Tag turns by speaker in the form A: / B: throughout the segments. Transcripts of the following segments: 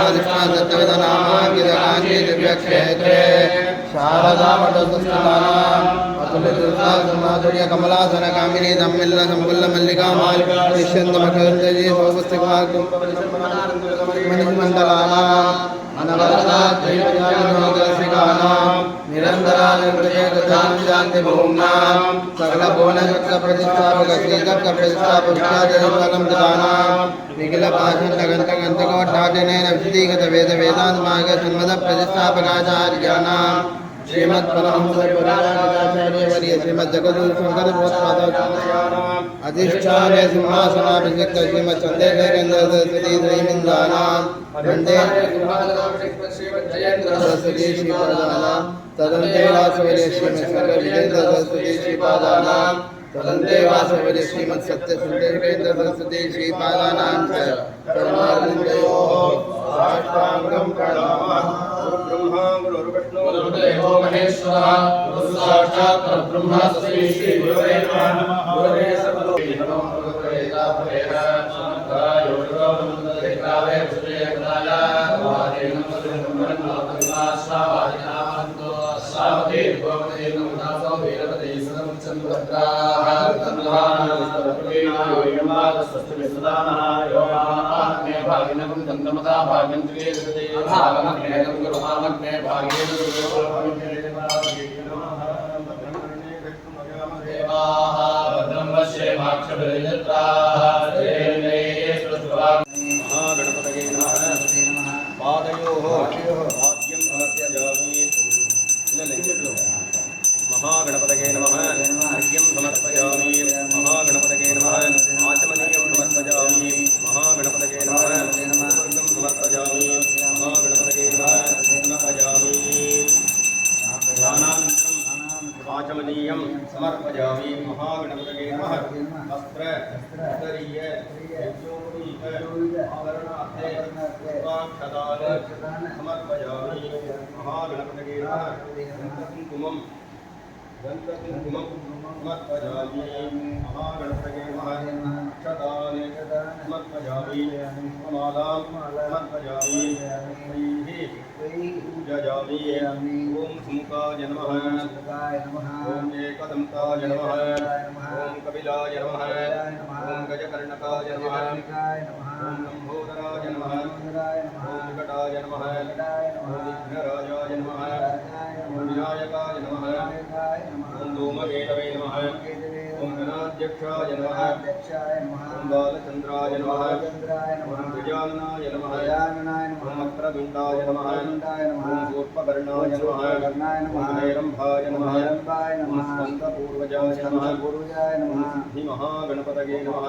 A: सत्यविधनामाङ्कितकाञ्ची दिव्यक्षेत्रे शारदामठसंस्कृतानाम् अतुल्यदुर्गासुमाधुर्य कमलासनकामिनी तम्मिल्ल सम्पुल्ल मल्लिका मालिष्यन्तमखन्दजी सौपस्तिकवाक्मणिमण्डलानाम् अनवरदाद्वैतजालिनोदरसिकानाम् निरन्तरानिर्गजगजान्ति भूम्नाम् सकलभुवनचक्रप्रतिष्ठापक श्रीचक्रप्रतिष्ठापविख्यातनिर्मलं कृतानाम् निखिलपाषण्डगन्तकोट्टाटनेन विशदीकृतवेदवेदान्तमार्गसन्मतप्रतिष्ठापकाचार्याणाम् श्रीमत्परमहंसपरिव्राजकाचार्यवर्य श्रीमज्जगद्गुरुशङ्करभगवत्पादाचार्याणाम् अधिष्ठाने सिंहासनाभिषिक्त श्रीमच्चन्द्रशेखरेन्द्र सरस्वती श्रीमिन्दानाम् वन्दे सरस्वती श्रीपादानाम् तदन्तेवासवर्य श्रीमत्सर्वविजेन्द्र सरस्वती श्रीपादानाम् तदन्तेवासवर्य श्रीमत्सत्यसुन्दरेन्द्र सरस्वती श्रीपादानाम् च चरणारविन्दयोः साष्टाङ्गं प्रणमामः। ब्रह्मा गुरुर्विष्णु गुरुर्देवो महेश्वरः गुरुः साक्षात् परब्रह्म तस्मै श्री गुरवे नमः। गुरवे सर्वतो नमो भगवते तापरेण समर्थाय योगवन्दे सुजयकदाय वादेन मधुरमन्नाथविनाशावादिनामन्तो सावधे भवते नमो वीरपते सदमुचन्द्रद्राः तन्नाः योगमादस्तु सदानः योगात्मे भागिनं तन्तमता भागन्त्रे जगते भागमग्नेयं गुरुहामग्ने भागेन देवाः भद्रं पश्येमाक्षभिर्यत्राः जयन्ते सुष्ठुवान् महागणपतये नमः। पादयोः वाद्यं समर्पयामि। महागणपतये नमः। अर्घ्यं समर्पयामि। महागणपतये नमः। आचमनीयं समर्पयामि। महागणपतये नमः। अर्घ्यं समर्पयामि। महागणपतये नमः। समर्पयामि। दानानन्तरम् आचमनीयं समर्पयामि। महागणपतये नमः। वस्त्र स्तरीय यज्ञोपवीत आवरणार्थे पुष्पाक्षतान् समर्पयामि। महागणपतये नमः। कुङ्कुमं समर्पयामि। महागणपतये नमः। अक्षतान् समर्पयामि। मालां समर्पयामि। पूजयामि। ओम सुमुखाय नमः। ओम एकदन्ताय नमः। ओम कपिलाय नमः। ओम गजकर्णकाय नमः। ओम लंबोदराय नमः। ओम विकटाय नमः। ओम विघ्नराजाय नमः। ओम विनायकाय नमः। ओम धूमकेतवे नमः। ओम गणाध्यक्षाय नमः। ओम बालचन्द्राय नमः। ओम गजाननाय नमः। ओम वक्रतुण्डाय नमः। ओम शूर्पकर्णाय नमः। ओम हेरम्भाय नमः। ओम स्कन्दपूर्वजाय नमः। ओम सिद्धिमहागणपतये नमः।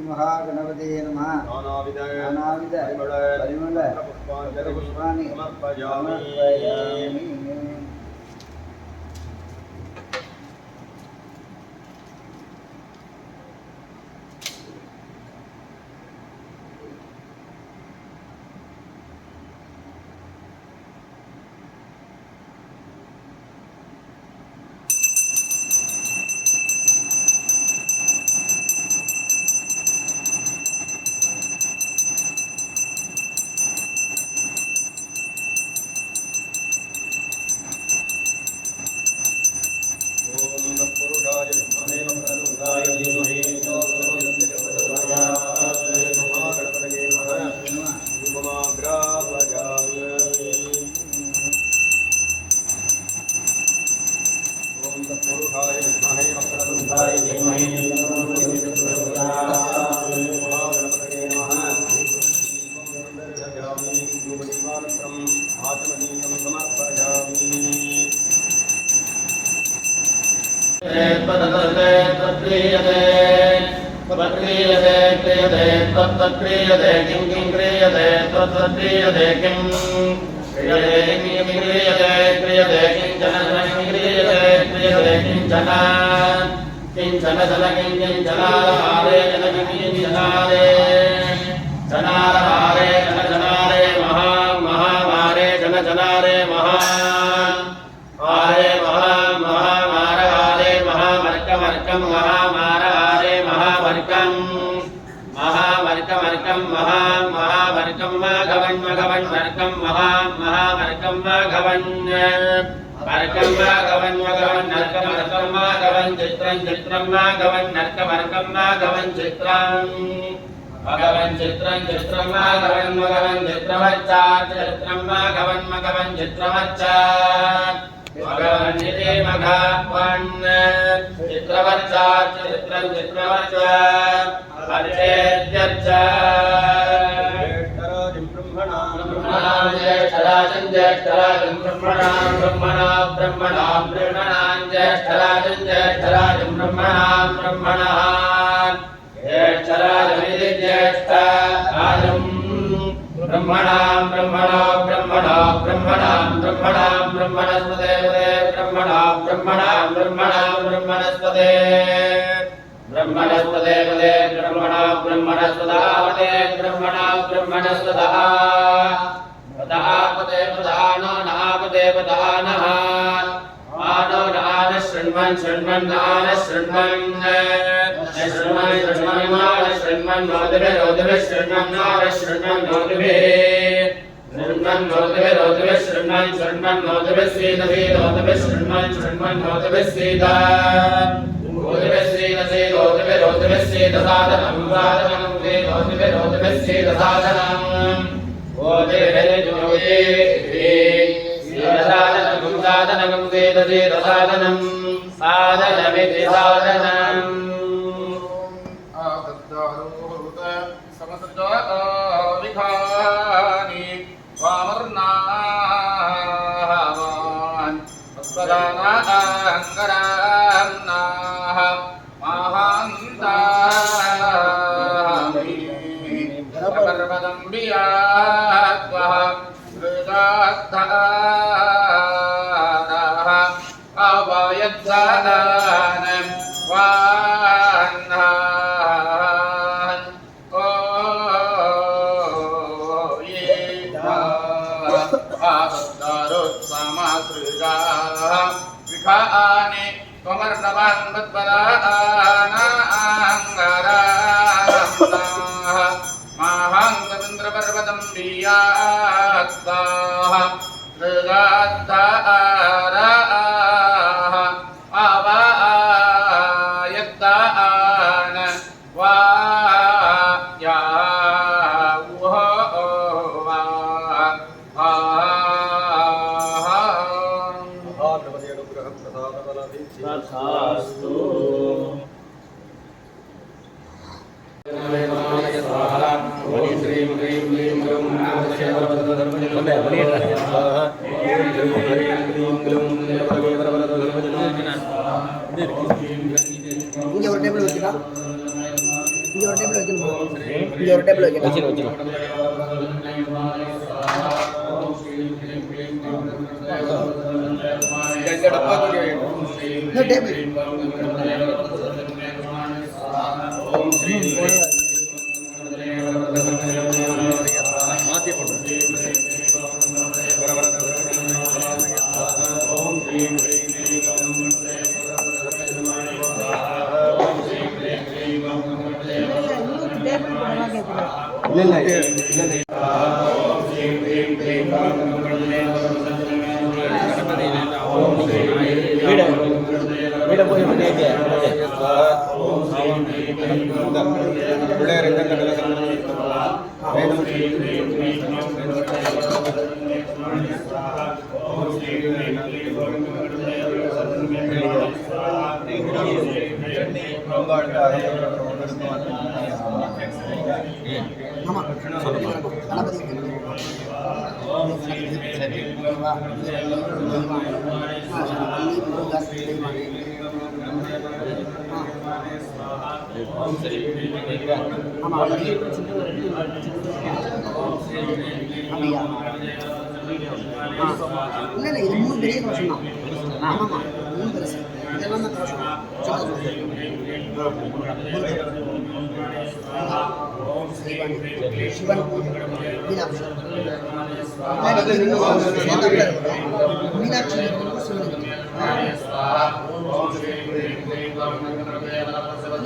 B: महागणपते नमः।
A: नानाविध
B: परिमल
A: पुष्पाणि समर्पयामि।
C: क्रियते किं किं क्रियते तत्क्रियते किं क्रियते क्रियते किंचन क्रियते किंचन किंचन जन किंचनारे जन किंचनारे जनारे जन जनारे महा महामारे जन जनारे महा आरे महा महामारे महामर्कं मर्कं महामारे महामर्कं महामर्कं महामर्कं महामर्कं माघवं மகவன் வர்க்கம் மகாமர்க்கம் மகவன் வர்க்கம் மகவன் மகவன் நர்க்கம் நர்க்கம் மகவன் சித்ரம் சித்ரம் மகவன் நர்க்கமர்க்கம் மகவன் சித்ரம் மகவன் சித்ரம் சித்ரம் மகவன் மகவன் சித்ரமச்சா சித்ரம் மகவன் மகவன் சித்ரமச்சா மகவன் நிதே மகவன் சித்ரமச்சா சித்ரம் சித்ரமச்சா அர்ச்சேத்யர்ச்சா ज्येष्ठराजं ज्येष्ठराजं ब्रह्मणां ब्रह्मणां ज्येष्ठराजं ज्येष्ठराजं ब्रह्मणां ज्येष्ठराजमिति ज्येष्ठराजं ब्रह्मणां ब्रह्मणस्पते ब्रह्मणस्पते ब्रह्मणस्पते पदे ब्रह्मणस्पदावते ब्रह्मणस्पदा पदापते पदानो नापते पदानः आनो नान शृण्वन् शृण्वन् नान शृण्वन् शृण्वन् शृण्वन् नान शृण्वन् नोदिभिः रोदिभिः शृण्वन् नान शृण्वन् नोदिभिः शृण्वन् नोदिभिः रोदिभिः शृण्वन् शृण्वन् नोदिभिः सीदभिः रोदिभिः शृण्वन् शृण्वन् नोदिभिः सीदा रोदिभिस्सीदसादनं सादनं रोदिभिस्सीदसादनं सीदसादनं सादनं सीदसीदसादनं सादनमिति सादनम् समसृजाविखानि वामर्नाः अस्मदानाङ्गरान्नाः पर्वतं वियात्वः मृगात्थानः अवयत्सादानं वान्नान् ओ ये आसुदारुत्समसृगाः विखानि त्वमर्णवान् मद्वदानाङ्गरान्नाः माहान्तमिन्द्रपर्वतं वियात्ताः मृगात्ताराः अवायत्तान
A: तथास्तु
B: இங்க ஒரு டேபிள் வைக்கடா இங்க ஒரு டேபிள் வைக்கணும் இங்க ஒரு டேபிள் வைக்கடா இந்த டேபிள் இல்லை இது 3 பெரிய கலசம் தான். ஆமாம்மா 3 பெருசு இதெல்லாம் தான் கலசம் சிவன் மீனாட்சி மீனாட்சி சிவன்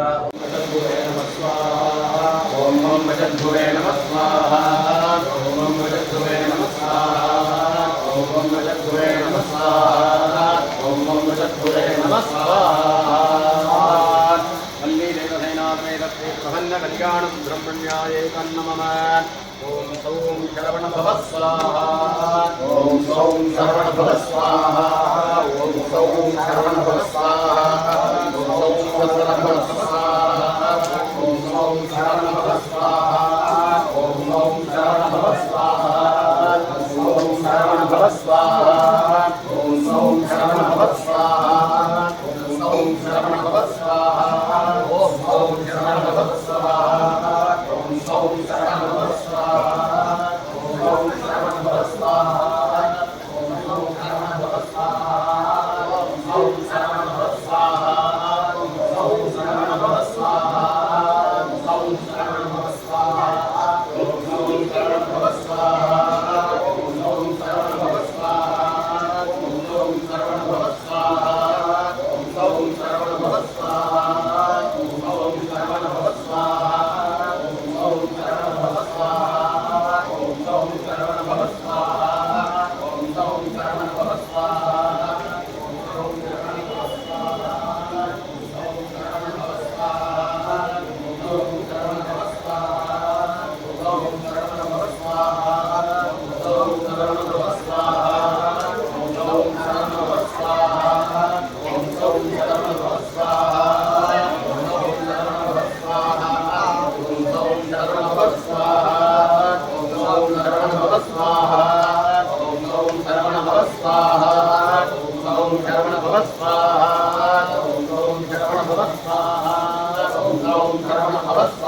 C: ओम ओम वजद्भुवे नमः स्वाहा ओम ओम वजद्भुवे नमः स्वाहा ओम ओम वजद्भुवे नमः स्वाहा ओम ओम वजद्भुवे नमः स्वाहा वल्ली देवसेनात्मे दत्ते प्रभन्न कल्याणं ब्रह्मण्याये कन्नमः ओम सौं शरवणभव स्वाहा ओम सौं शरवणभव स्वाहा ओम सौं शरवणभव स्वाहा ओम सौं शरवणभव स्वाहा ओम सौं शरवणभव स्वाहा ओम सौं शरवणभव स्वाहा ओम शरवणभव स्वाहा ओम सौं शरवणभव स्वाहा ओम सौं शरवणभव स्वाहा ओम सौं शरवणभव स्वाहा ओम सौं शरवणभव स्वाहा ओम सौं शरवणभव स्वाहा ओम सौं शरवणभव स्वाहा ओम सौं शरवणभव स्वाहा ओम सौं शरवणभव स्वाहा ओम सौं शरवणभव स्वाहा ओम सौं शरवणभव स्वाहा ओम सौं शरवणभव स्वाहा ओम सौं शरवणभव स्वाहा ओम सौं शरवणभव स्वाहा ओम सौं शरवणभव स्वाहा ओम सौं शरवणभव स्वाहा ओम सौं शरवणभव स्वाहा ओम सौं शरवणभव स्वाहा ओम
A: Om